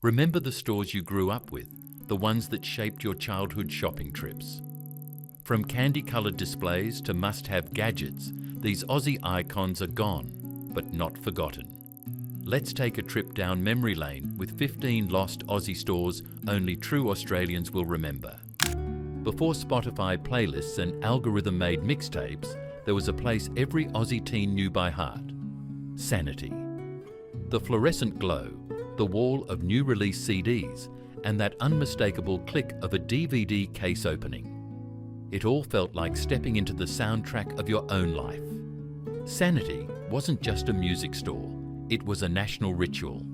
Remember the stores you grew up with, the ones that shaped your childhood shopping trips. From candy-coloured displays to must-have gadgets, these Aussie icons are gone, but not forgotten. Let's take a trip down memory lane with 15 lost Aussie stores only true Australians will remember. Before Spotify playlists and algorithm-made mixtapes, there was a place every Aussie teen knew by heart: Sanity. The fluorescent glow, the wall of new release CDs, and that unmistakable click of a DVD case opening. It all felt like stepping into the soundtrack of your own life. Sanity wasn't just a music store, it was a national ritual.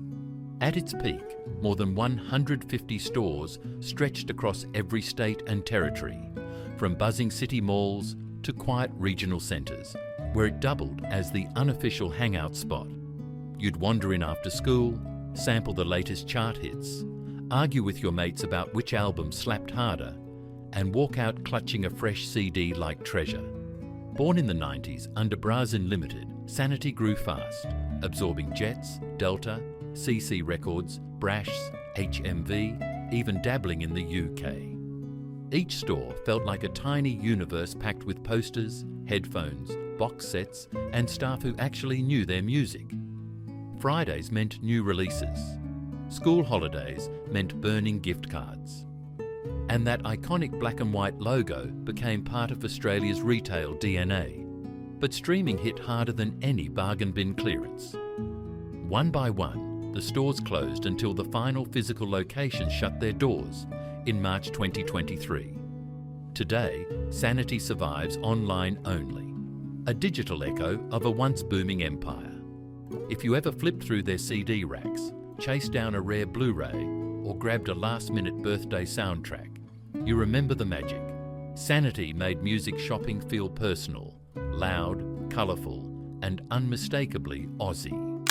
At its peak, more than 150 stores stretched across every state and territory, from buzzing city malls to quiet regional centres, where it doubled as the unofficial hangout spot. You'd wander in after school, sample the latest chart hits, argue with your mates about which album slapped harder, and walk out clutching a fresh CD like treasure. Born in the 90s under Brashs Limited, Sanity grew fast, absorbing Jets, Delta, CC Records, Brashs, HMV, even dabbling in the UK. Each store felt like a tiny universe packed with posters, headphones, box sets, and staff who actually knew their music. Fridays meant new releases. School holidays meant burning gift cards. And that iconic black and white logo became part of Australia's retail DNA. But streaming hit harder than any bargain bin clearance. One by one, the stores closed until the final physical locations shut their doors in March 2023. Today, Sanity survives online only, a digital echo of a once booming empire. If you ever flipped through their CD racks, chased down a rare Blu-ray, or grabbed a last-minute birthday soundtrack, you remember the magic. Sanity made music shopping feel personal, loud, colourful, and unmistakably Aussie.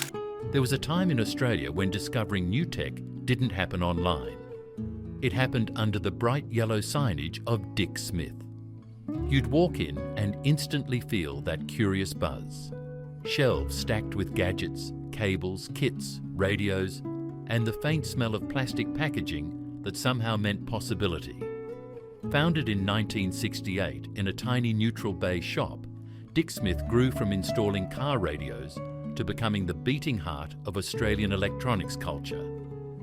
There was a time in Australia when discovering new tech didn't happen online. It happened under the bright yellow signage of Dick Smith. You'd walk in and instantly feel that curious buzz. Shelves stacked with gadgets, cables, kits, radios, and the faint smell of plastic packaging that somehow meant possibility. Founded in 1968 in a tiny neutral bay shop, Dick Smith grew from installing car radios to becoming the beating heart of Australian electronics culture.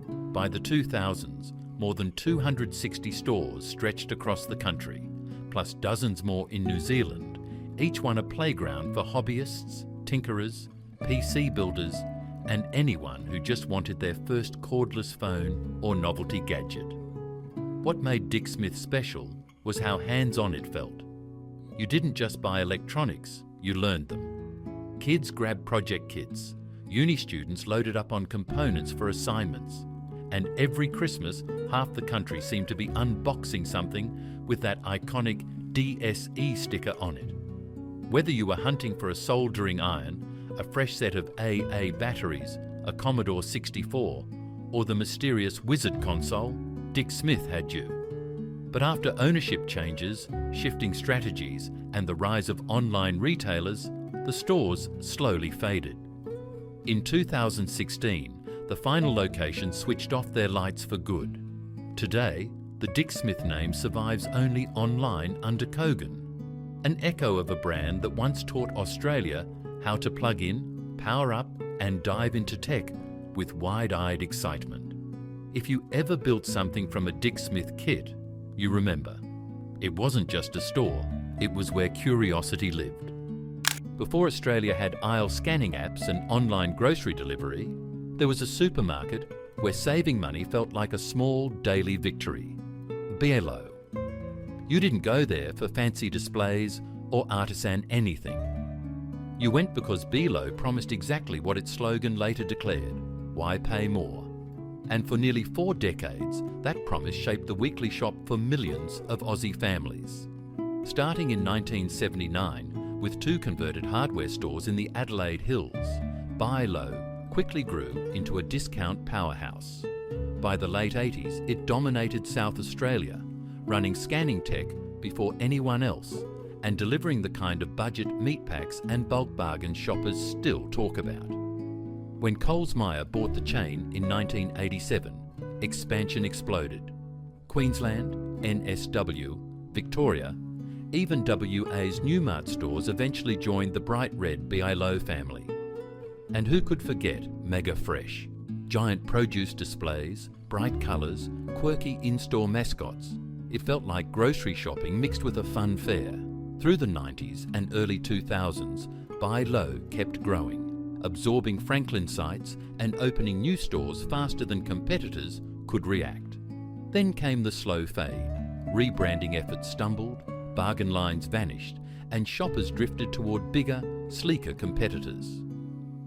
By the 2000s, more than 260 stores stretched across the country, plus dozens more in New Zealand, each one a playground for hobbyists, tinkerers, PC builders, and anyone who just wanted their first cordless phone or novelty gadget. What made Dick Smith special was how hands-on it felt. You didn't just buy electronics, you learned them. Kids grabbed project kits, uni students loaded up on components for assignments, and every Christmas, half the country seemed to be unboxing something with that iconic DSE sticker on it. Whether you were hunting for a soldering iron, a fresh set of AA batteries, a Commodore 64, or the mysterious Wizard console, Dick Smith had you. But after ownership changes, shifting strategies, and the rise of online retailers, the stores slowly faded. In 2016, the final location switched off their lights for good. Today, the Dick Smith name survives only online under Kogan, an echo of a brand that once taught Australia how to plug in, power up, and dive into tech with wide-eyed excitement. If you ever built something from a Dick Smith kit, you remember. It wasn't just a store, it was where curiosity lived. Before Australia had aisle scanning apps and online grocery delivery, there was a supermarket where saving money felt like a small daily victory. Bielo. You didn't go there for fancy displays or artisan anything. You went because Bielo promised exactly what its slogan later declared: why pay more? And for nearly 4 decades, that promise shaped the weekly shop for millions of Aussie families. Starting in 1979, with 2 converted hardware stores in the Adelaide Hills, Buy Low quickly grew into a discount powerhouse. By the late 80s, it dominated South Australia, running scanning tech before anyone else, and delivering the kind of budget meat packs and bulk bargain shoppers still talk about. When Coles Myer bought the chain in 1987, expansion exploded. Queensland, NSW, Victoria, even WA's Newmart stores eventually joined the bright red BI-Low family. And who could forget Mega Fresh? Giant produce displays, bright colours, quirky in-store mascots. It felt like grocery shopping mixed with a fun fair. Through the 90s and early 2000s, BI-Low kept growing, absorbing Franklin sites and opening new stores faster than competitors could react. Then came the slow fade. Rebranding efforts stumbled, bargain lines vanished, and shoppers drifted toward bigger, sleeker competitors.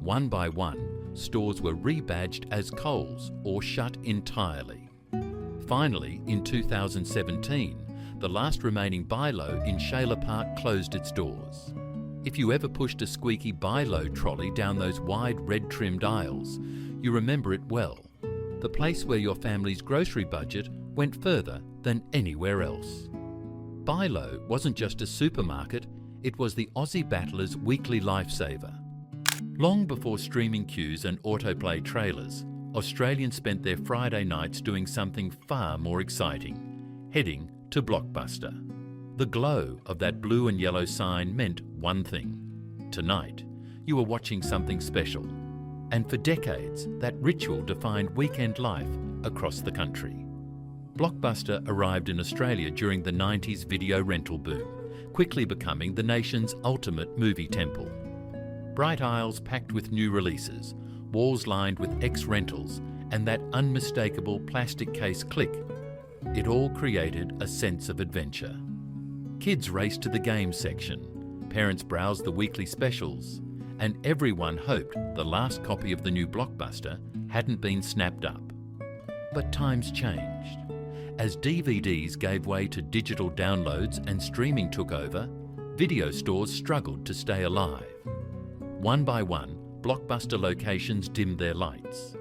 One by one, stores were rebadged as Coles or shut entirely. Finally, in 2017, the last remaining BI-Low in Shayla Park closed its doors. If you ever pushed a squeaky BI-Low trolley down those wide red-trimmed aisles, you remember it well. The place where your family's grocery budget went further than anywhere else. BI-Low wasn't just a supermarket, it was the Aussie battler's weekly lifesaver. Long before streaming queues and autoplay trailers, Australians spent their Friday nights doing something far more exciting, heading to Blockbuster. The glow of that blue and yellow sign meant one thing. Tonight, you were watching something special. And for decades, that ritual defined weekend life across the country. Blockbuster arrived in Australia during the 90s video rental boom, quickly becoming the nation's ultimate movie temple. Bright aisles packed with new releases, walls lined with ex-rentals, and that unmistakable plastic case click. It all created a sense of adventure. Kids raced to the games section, parents browsed the weekly specials, and everyone hoped the last copy of the new Blockbuster hadn't been snapped up. But times changed. As DVDs gave way to digital downloads and streaming took over, video stores struggled to stay alive. One by one, Blockbuster locations dimmed their lights.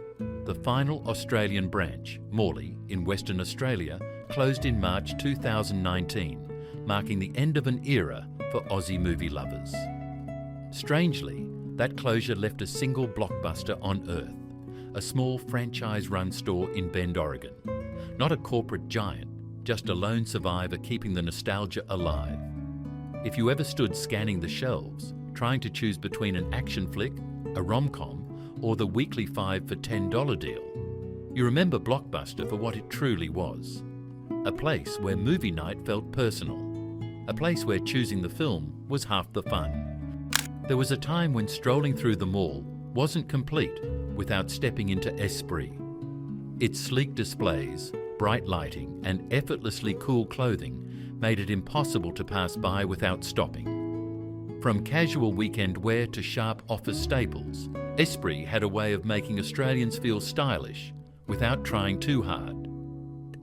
The final Australian branch, Morley, in Western Australia, closed in March 2019, marking the end of an era for Aussie movie lovers. Strangely, that closure left a single Blockbuster on Earth, a small franchise-run store in Bend, Oregon. Not a corporate giant, just a lone survivor keeping the nostalgia alive. If you ever stood scanning the shelves, trying to choose between an action flick, a rom-com, or the weekly 5 for $10 deal, you remember Blockbuster for what it truly was. A place where movie night felt personal. A place where choosing the film was half the fun. There was a time when strolling through the mall wasn't complete without stepping into Esprit. Its sleek displays, bright lighting, and effortlessly cool clothing made it impossible to pass by without stopping. From casual weekend wear to sharp office staples, Esprit had a way of making Australians feel stylish without trying too hard.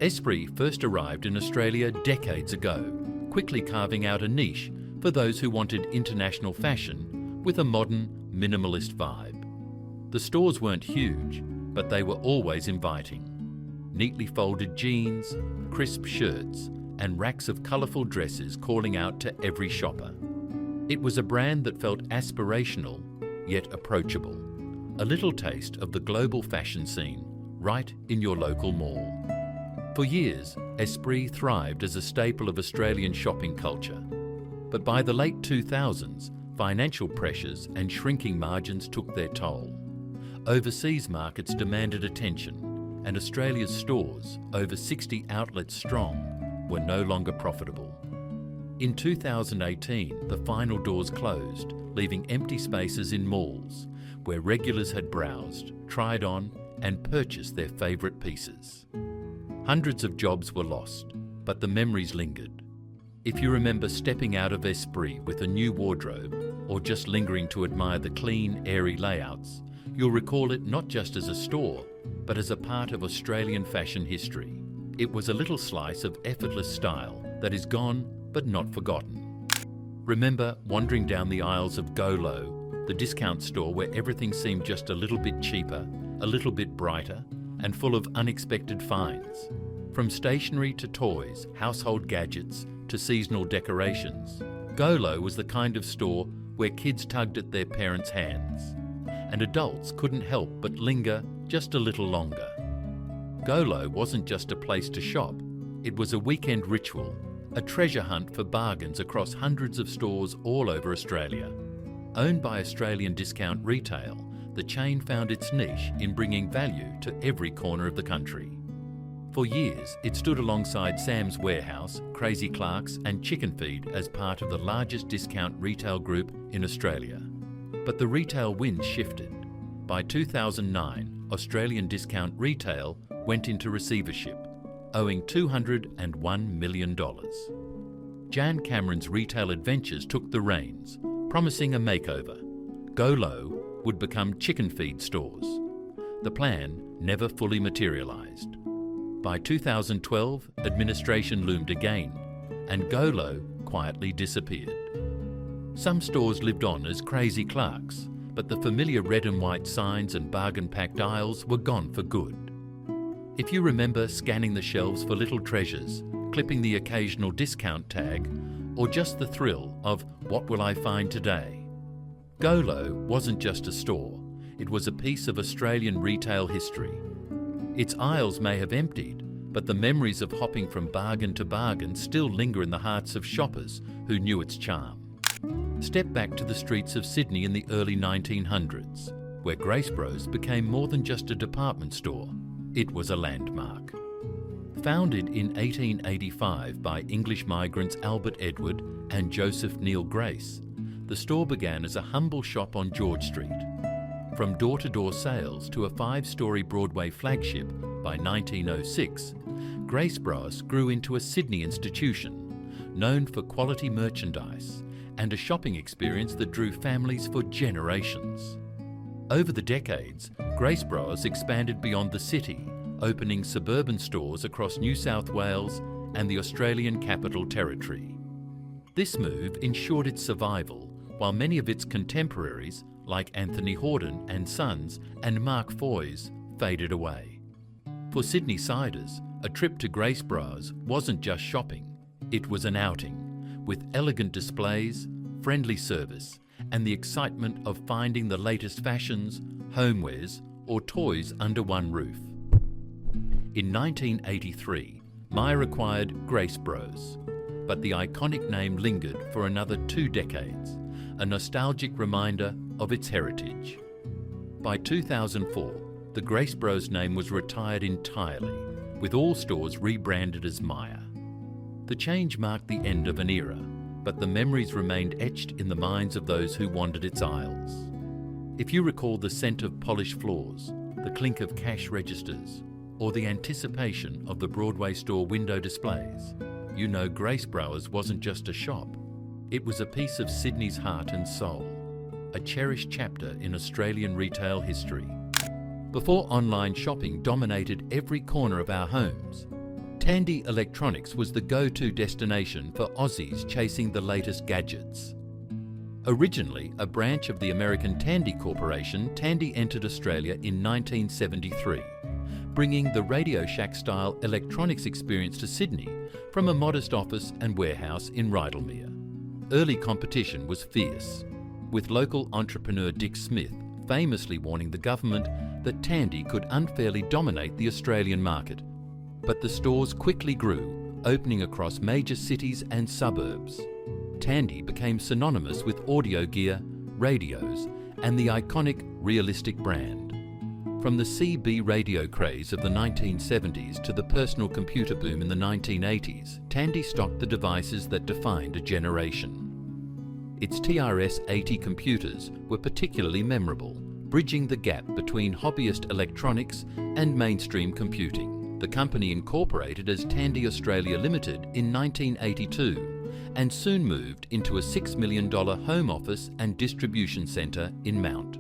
Esprit first arrived in Australia decades ago, quickly carving out a niche for those who wanted international fashion with a modern, minimalist vibe. The stores weren't huge, but they were always inviting. Neatly folded jeans, crisp shirts, and racks of colourful dresses calling out to every shopper. It was a brand that felt aspirational, yet approachable. A little taste of the global fashion scene, right in your local mall. For years, Esprit thrived as a staple of Australian shopping culture. But by the late 2000s, financial pressures and shrinking margins took their toll. Overseas markets demanded attention, and Australia's stores, over 60 outlets strong, were no longer profitable. In 2018, the final doors closed, leaving empty spaces in malls, where regulars had browsed, tried on, and purchased their favourite pieces. Hundreds of jobs were lost, but the memories lingered. If you remember stepping out of Esprit with a new wardrobe, or just lingering to admire the clean, airy layouts, you'll recall it not just as a store, but as a part of Australian fashion history. It was a little slice of effortless style that is gone but not forgotten. Remember wandering down the aisles of Go Low, the discount store where everything seemed just a little bit cheaper, a little bit brighter, and full of unexpected finds. From stationery to toys, household gadgets to seasonal decorations, Go Low was the kind of store where kids tugged at their parents' hands, and adults couldn't help but linger just a little longer. Golo wasn't just a place to shop, it was a weekend ritual, a treasure hunt for bargains across hundreds of stores all over Australia. Owned by Australian Discount Retail, the chain found its niche in bringing value to every corner of the country. For years, it stood alongside Sam's Warehouse, Crazy Clark's and Chicken Feed as part of the largest discount retail group in Australia. But the retail winds shifted. By 2009, Australian Discount Retail went into receivership, owing $201 million. Jan Cameron's retail adventures took the reins, promising a makeover. Golo would become chicken feed stores. The plan never fully materialised. By 2012, administration loomed again, and Golo quietly disappeared. Some stores lived on as Crazy Clark's, but the familiar red and white signs and bargain-packed aisles were gone for good. If you remember scanning the shelves for little treasures, clipping the occasional discount tag, or just the thrill of what will I find today? Golo wasn't just a store, it was a piece of Australian retail history. Its aisles may have emptied, but the memories of hopping from bargain to bargain still linger in the hearts of shoppers who knew its charm. Step back to the streets of Sydney in the early 1900s, where Grace Bros became more than just a department store. It was a landmark. Founded in 1885 by English migrants Albert Edward and Joseph Neil Grace, the store began as a humble shop on George Street. From door-to-door sales to a 5-storey Broadway flagship by 1906, Grace Bros grew into a Sydney institution, known for quality merchandise and a shopping experience that drew families for generations. Over the decades, Grace Bros expanded beyond the city, opening suburban stores across New South Wales and the Australian Capital Territory. This move ensured its survival, while many of its contemporaries, like Anthony Horden and Sons and Mark Foy's, faded away. For Sydney siders, a trip to Grace Bros wasn't just shopping, it was an outing, with elegant displays, friendly service, and the excitement of finding the latest fashions, homewares, or toys under one roof. In 1983, Myer acquired Grace Bros, but the iconic name lingered for another 2 decades, a nostalgic reminder of its heritage. By 2004, the Grace Bros name was retired entirely, with all stores rebranded as Myer. The change marked the end of an era, but the memories remained etched in the minds of those who wandered its aisles. If you recall the scent of polished floors, the clink of cash registers, or the anticipation of the Broadway store window displays, you know Grace Bros wasn't just a shop. It was a piece of Sydney's heart and soul, a cherished chapter in Australian retail history. Before online shopping dominated every corner of our homes, Tandy Electronics was the go-to destination for Aussies chasing the latest gadgets. Originally a branch of the American Tandy Corporation, Tandy entered Australia in 1973, bringing the Radio Shack-style electronics experience to Sydney from a modest office and warehouse in Rydalmere. Early competition was fierce, with local entrepreneur Dick Smith famously warning the government that Tandy could unfairly dominate the Australian market. But the stores quickly grew, opening across major cities and suburbs. Tandy became synonymous with audio gear, radios, and the iconic realistic brand. From the CB radio craze of the 1970s to the personal computer boom in the 1980s, Tandy stocked the devices that defined a generation. Its TRS-80 computers were particularly memorable, bridging the gap between hobbyist electronics and mainstream computing. The company incorporated as Tandy Australia Limited in 1982 and soon moved into a $6 million home office and distribution centre in Mount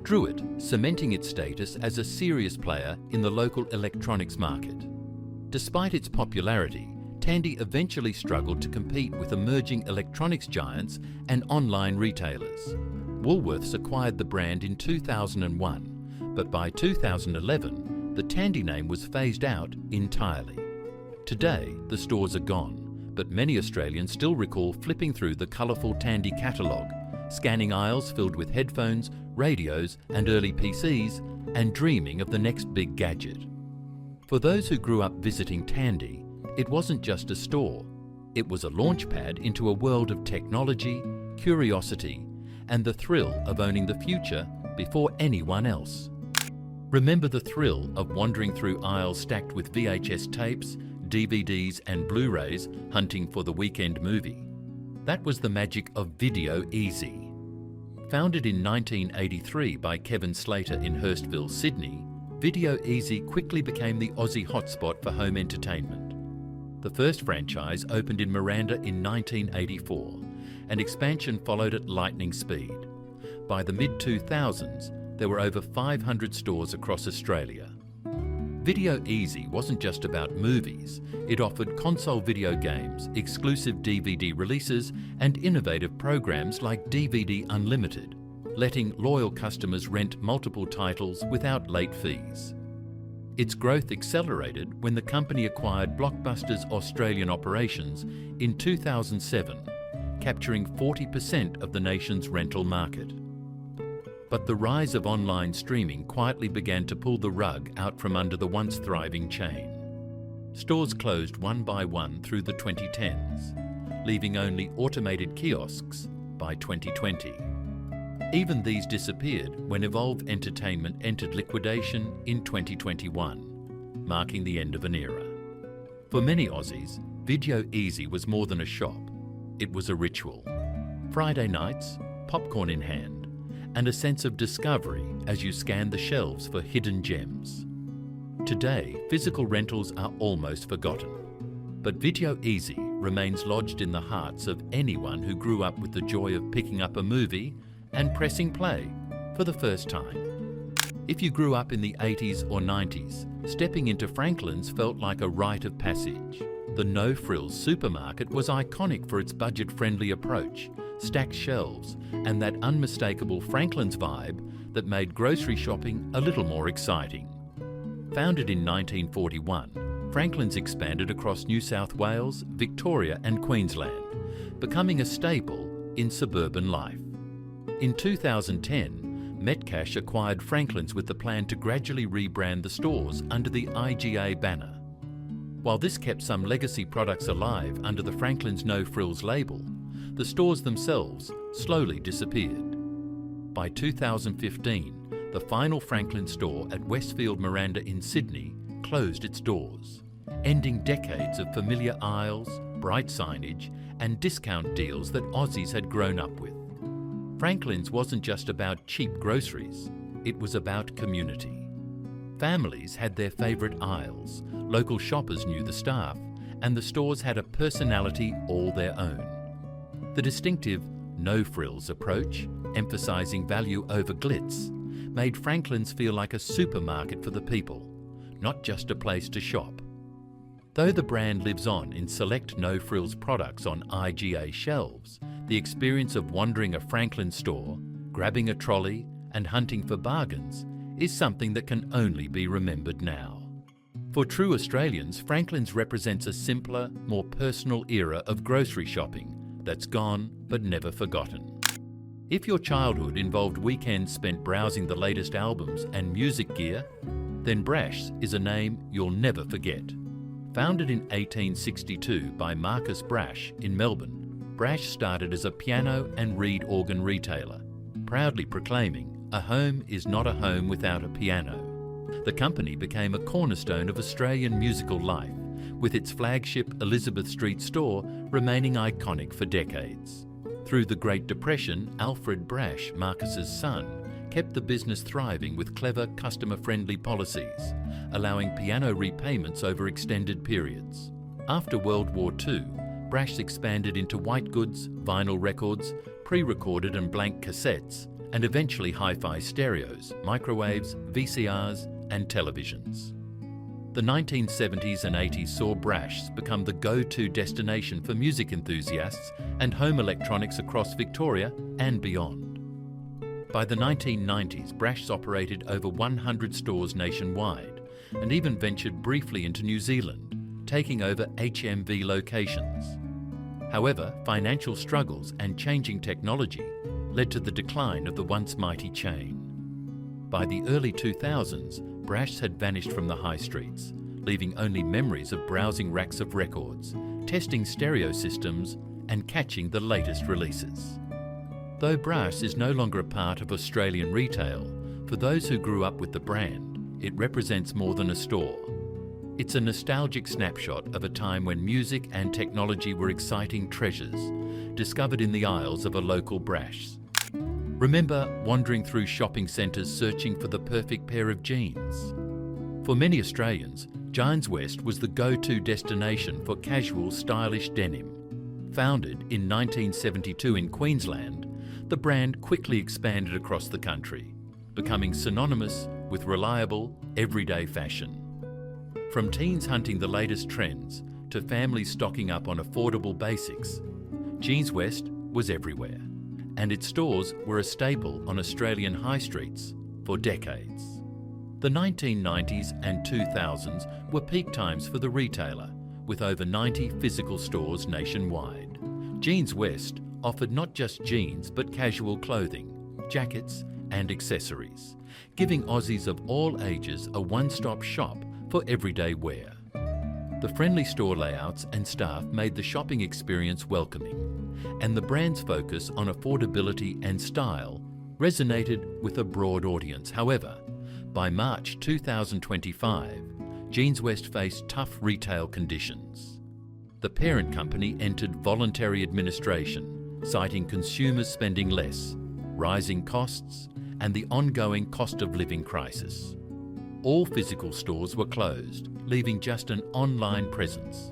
Druitt, cementing its status as a serious player in the local electronics market. Despite its popularity, Tandy eventually struggled to compete with emerging electronics giants and online retailers. Woolworths acquired the brand in 2001, but by 2011, the Tandy name was phased out entirely. Today, the stores are gone, but many Australians still recall flipping through the colourful Tandy catalogue, scanning aisles filled with headphones, radios and early PCs, and dreaming of the next big gadget. For those who grew up visiting Tandy, it wasn't just a store. It was a launchpad into a world of technology, curiosity, and the thrill of owning the future before anyone else. Remember the thrill of wandering through aisles stacked with VHS tapes, DVDs and Blu-rays hunting for the weekend movie? That was the magic of Video Easy. Founded in 1983 by Kevin Slater in Hurstville, Sydney, Video Easy quickly became the Aussie hotspot for home entertainment. The first franchise opened in Miranda in 1984, and expansion followed at lightning speed. By the mid-2000s, there were over 500 stores across Australia. Video Easy wasn't just about movies. It offered console video games, exclusive DVD releases, and innovative programs like DVD Unlimited, letting loyal customers rent multiple titles without late fees. Its growth accelerated when the company acquired Blockbuster's Australian operations in 2007, capturing 40% of the nation's rental market. But the rise of online streaming quietly began to pull the rug out from under the once thriving chain. Stores closed one by one through the 2010s, leaving only automated kiosks by 2020. Even these disappeared when Evolve Entertainment entered liquidation in 2021, marking the end of an era. For many Aussies, Video Easy was more than a shop. It was a ritual. Friday nights, popcorn in hand, and a sense of discovery as you scan the shelves for hidden gems. Today, physical rentals are almost forgotten, but Video Easy remains lodged in the hearts of anyone who grew up with the joy of picking up a movie and pressing play for the first time. If you grew up in the 80s or 90s, stepping into Franklin's felt like a rite of passage. The no-frills supermarket was iconic for its budget-friendly approach, stacked shelves, and that unmistakable Franklin's vibe that made grocery shopping a little more exciting. Founded in 1941, Franklin's expanded across New South Wales, Victoria and Queensland, becoming a staple in suburban life. In 2010, Metcash acquired Franklin's with the plan to gradually rebrand the stores under the IGA banner. While this kept some legacy products alive under the Franklin's No Frills label, the stores themselves slowly disappeared. By 2015, the final Franklin store at Westfield Miranda in Sydney closed its doors, ending decades of familiar aisles, bright signage, and discount deals that Aussies had grown up with. Franklin's wasn't just about cheap groceries, it was about community. Families had their favourite aisles, local shoppers knew the staff, and the stores had a personality all their own. The distinctive no-frills approach, emphasising value over glitz, made Franklin's feel like a supermarket for the people, not just a place to shop. Though the brand lives on in select no-frills products on IGA shelves, the experience of wandering a Franklin's store, grabbing a trolley and hunting for bargains is something that can only be remembered now. For true Australians, Franklin's represents a simpler, more personal era of grocery shopping that's gone but never forgotten. If your childhood involved weekends spent browsing the latest albums and music gear, then Brashs is a name you'll never forget. Founded in 1862 by Marcus Brashs in Melbourne, Brashs started as a piano and reed organ retailer, proudly proclaiming, "A home is not a home without a piano." The company became a cornerstone of Australian musical life, with its flagship Elizabeth Street store remaining iconic for decades. Through the Great Depression, Alfred Brashs, Marcus's son, kept the business thriving with clever, customer-friendly policies, allowing piano repayments over extended periods. After World War II, Brashs expanded into white goods, vinyl records, pre-recorded and blank cassettes, and eventually hi-fi stereos, microwaves, VCRs, and televisions. The 1970s and 80s saw Brashs become the go-to destination for music enthusiasts and home electronics across Victoria and beyond. By the 1990s, Brashs operated over 100 stores nationwide and even ventured briefly into New Zealand, taking over HMV locations. However, financial struggles and changing technology led to the decline of the once mighty chain. By the early 2000s, Brashs had vanished from the high streets, leaving only memories of browsing racks of records, testing stereo systems, and catching the latest releases. Though Brashs is no longer a part of Australian retail, for those who grew up with the brand, it represents more than a store. It's a nostalgic snapshot of a time when music and technology were exciting treasures, discovered in the aisles of a local Brashs. Remember wandering through shopping centres searching for the perfect pair of jeans? For many Australians, Jeanswest was the go-to destination for casual, stylish denim. Founded in 1972 in Queensland, the brand quickly expanded across the country, becoming synonymous with reliable, everyday fashion. From teens hunting the latest trends to families stocking up on affordable basics, Jeanswest was everywhere, and its stores were a staple on Australian high streets for decades. The 1990s and 2000s were peak times for the retailer, with over 90 physical stores nationwide. Jeanswest offered not just jeans but casual clothing, jackets and accessories, giving Aussies of all ages a one-stop shop for everyday wear. The friendly store layouts and staff made the shopping experience welcoming, and the brand's focus on affordability and style resonated with a broad audience. However, by March 2025, Jeanswest faced tough retail conditions. The parent company entered voluntary administration, citing consumers spending less, rising costs, and the ongoing cost of living crisis. All physical stores were closed, leaving just an online presence.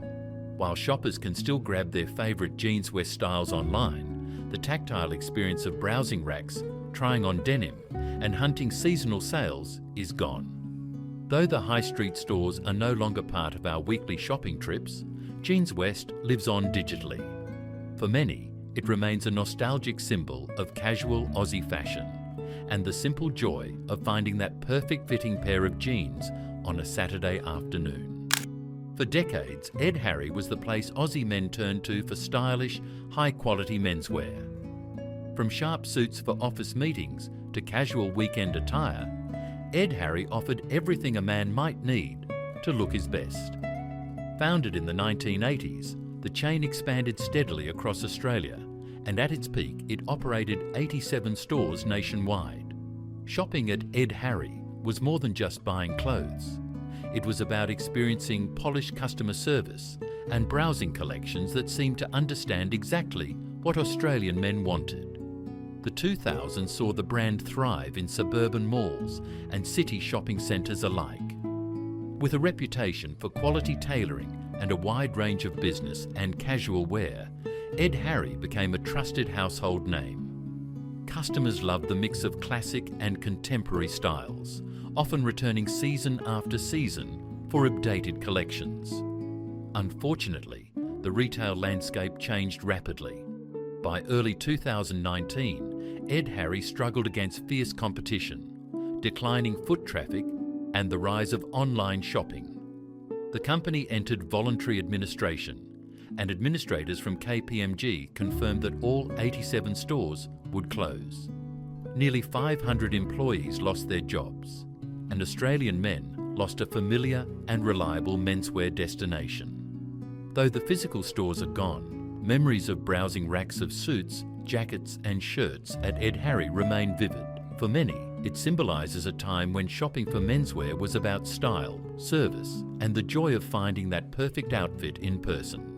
While shoppers can still grab their favourite Jeanswest styles online, the tactile experience of browsing racks, trying on denim, and hunting seasonal sales is gone. Though the high street stores are no longer part of our weekly shopping trips, Jeanswest lives on digitally. For many, it remains a nostalgic symbol of casual Aussie fashion and the simple joy of finding that perfect fitting pair of jeans on a Saturday afternoon. For decades, Ed Harry was the place Aussie men turned to for stylish, high-quality menswear. From sharp suits for office meetings to casual weekend attire, Ed Harry offered everything a man might need to look his best. Founded in the 1980s, the chain expanded steadily across Australia, and at its peak it operated 87 stores nationwide. Shopping at Ed Harry was more than just buying clothes. It was about experiencing polished customer service and browsing collections that seemed to understand exactly what Australian men wanted. The 2000s saw the brand thrive in suburban malls and city shopping centres alike. With a reputation for quality tailoring and a wide range of business and casual wear, Ed Harry became a trusted household name. Customers loved the mix of classic and contemporary styles, often returning season after season for updated collections. Unfortunately, the retail landscape changed rapidly. By early 2019, Ed Harry struggled against fierce competition, declining foot traffic, and the rise of online shopping. The company entered voluntary administration, and administrators from KPMG confirmed that all 87 stores would close. Nearly 500 employees lost their jobs, and Australian men lost a familiar and reliable menswear destination. Though the physical stores are gone, memories of browsing racks of suits, jackets and shirts at Ed Harry remain vivid. For many, it symbolises a time when shopping for menswear was about style, service, and the joy of finding that perfect outfit in person.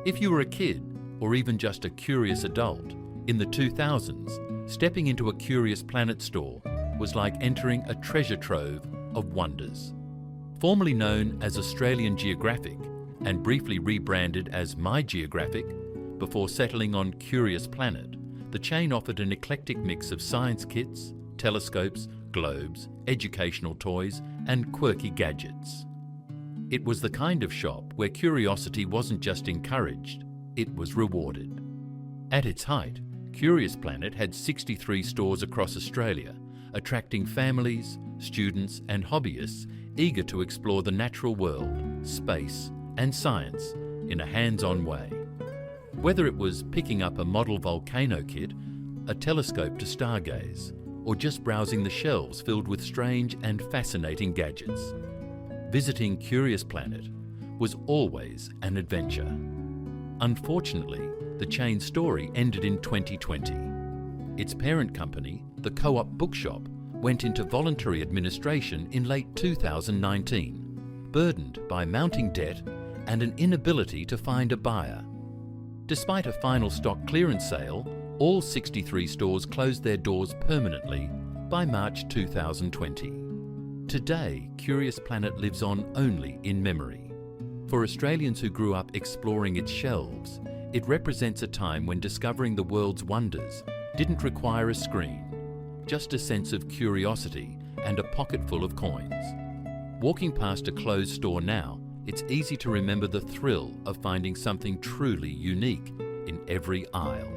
If you were a kid, or even just a curious adult, in the 2000s, stepping into a Curious Planet store was like entering a treasure trove of wonders. Formerly known as Australian Geographic and briefly rebranded as My Geographic, before settling on Curious Planet, the chain offered an eclectic mix of science kits, telescopes, globes, educational toys, and quirky gadgets. It was the kind of shop where curiosity wasn't just encouraged, it was rewarded. At its height, Curious Planet had 63 stores across Australia, attracting families, students and hobbyists eager to explore the natural world, space and science in a hands-on way. Whether it was picking up a model volcano kit, a telescope to stargaze, or just browsing the shelves filled with strange and fascinating gadgets, visiting Curious Planet was always an adventure. Unfortunately, the chain's story ended in 2020. Its parent company, the Co-op Bookshop, went into voluntary administration in late 2019, burdened by mounting debt and an inability to find a buyer. Despite a final stock clearance sale, all 63 stores closed their doors permanently by March 2020. Today, Curious Planet lives on only in memory. For Australians who grew up exploring its shelves, it represents a time when discovering the world's wonders didn't require a screen, just a sense of curiosity and a pocket full of coins. Walking past a closed store now, it's easy to remember the thrill of finding something truly unique in every aisle.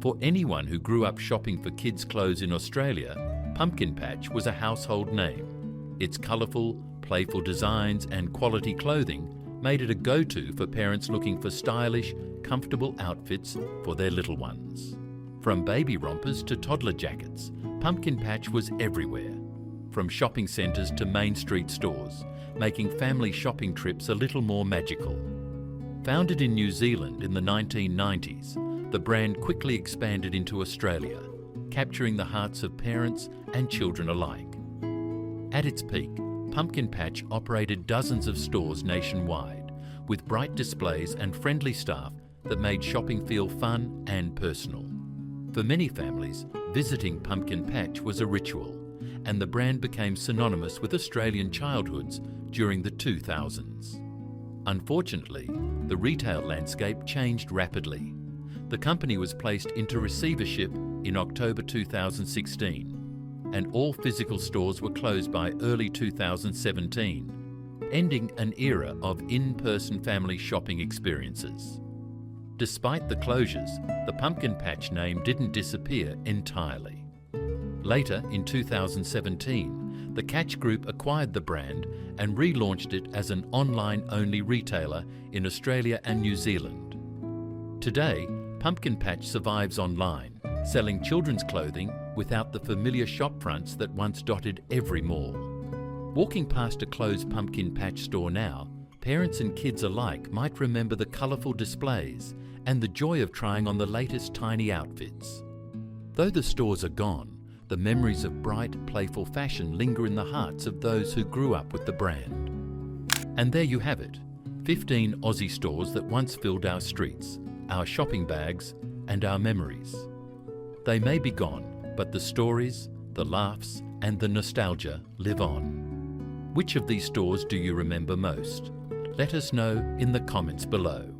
For anyone who grew up shopping for kids' clothes in Australia, Pumpkin Patch was a household name. Its colourful, playful designs and quality clothing made it a go-to for parents looking for stylish, comfortable outfits for their little ones. From baby rompers to toddler jackets, Pumpkin Patch was everywhere. From shopping centres to main street stores, making family shopping trips a little more magical. Founded in New Zealand in the 1990s, the brand quickly expanded into Australia, capturing the hearts of parents and children alike. At its peak, Pumpkin Patch operated dozens of stores nationwide, with bright displays and friendly staff that made shopping feel fun and personal. For many families, visiting Pumpkin Patch was a ritual, and the brand became synonymous with Australian childhoods during the 2000s. Unfortunately, the retail landscape changed rapidly. The company was placed into receivership in October 2016, and all physical stores were closed by early 2017, ending an era of in-person family shopping experiences. Despite the closures, the Pumpkin Patch name didn't disappear entirely. Later, in 2017, the Catch Group acquired the brand and relaunched it as an online-only retailer in Australia and New Zealand. Today, Pumpkin Patch survives online, selling children's clothing without the familiar shop fronts that once dotted every mall. Walking past a closed Pumpkin Patch store now, parents and kids alike might remember the colourful displays and the joy of trying on the latest tiny outfits. Though the stores are gone, the memories of bright, playful fashion linger in the hearts of those who grew up with the brand. And there you have it, 15 Aussie stores that once filled our streets, our shopping bags, and our memories. They may be gone, but the stories, the laughs, and the nostalgia live on. Which of these stores do you remember most? Let us know in the comments below.